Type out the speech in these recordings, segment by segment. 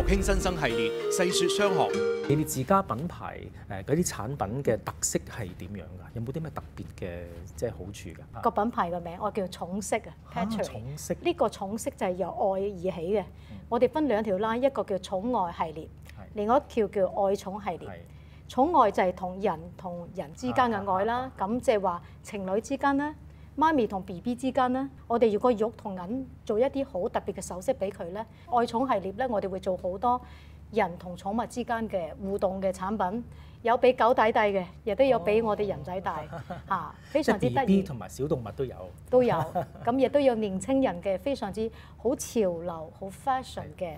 傾新生系列，細説商學。你哋自家品牌嗰啲產品嘅特色係點樣㗎？有冇啲咩特別嘅好處㗎？個品牌嘅名我叫寵色啊 ，Patchouli。寵色呢個寵色就係由愛而起嘅。我哋分2條啦，一個叫寵愛系列，另外一條叫愛寵系列。寵愛就係同人之間嘅愛啦，咁即係話情侶之間啦，媽咪同 BB 之間啦，我哋如果玉同銀做一啲好特別嘅首飾俾佢咧，愛寵系列咧，我哋會做好多人同寵物之間嘅互動嘅產品，有俾狗仔戴嘅，亦都有俾我哋人仔戴嚇，非常之得意。BB 同埋小動物都有。都有，咁亦都有年青人嘅非常之好潮流、好 fashion 嘅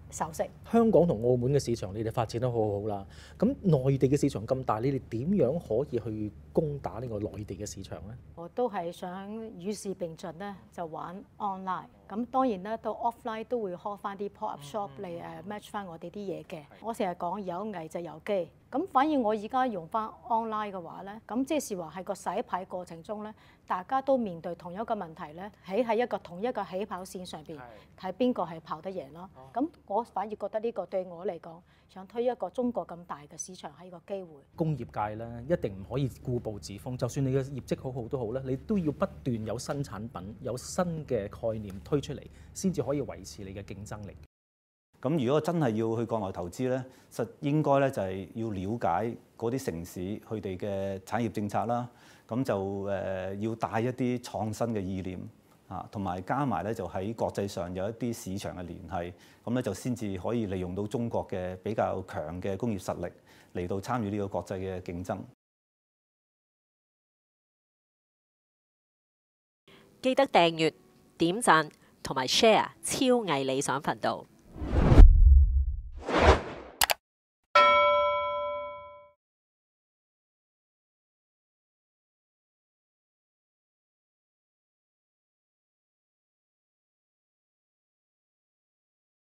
首飾。香港同澳門嘅市場，你哋發展得好好啦。咁內地嘅市場咁大，你哋點樣可以去攻打呢個內地嘅市場呢？我都係想與時並進咧，就玩 online。咁當然咧，到 offline 都會開翻啲 pop up shop 嚟match 翻我哋啲嘢嘅。我成日講有危就有機。咁反而我而家用翻 online 嘅話咧，咁即係話喺個洗牌過程中咧，大家都面對同一個問題咧，喺同一個起跑線上邊，睇邊個係跑得贏咯。咁我反而覺得呢個對我嚟講，想推一個中國咁大嘅市場係一個機會。工業界咧一定唔可以固步自封，就算你嘅業績好好都好咧，你都要不斷有新產品、有新嘅概念推出嚟，先至可以維持你嘅競爭力。咁如果真係要去國內投資咧，實應該咧就係要了解嗰啲城市佢哋嘅產業政策啦，咁就要帶一啲創新嘅意念啊，同埋加埋咧就喺國際上有一啲市場嘅聯繫，咁咧就先至可以利用到中國嘅比較強嘅工業實力嚟到參與呢個國際嘅競爭。記得訂閱、點讚同埋 share 超毅理想頻道。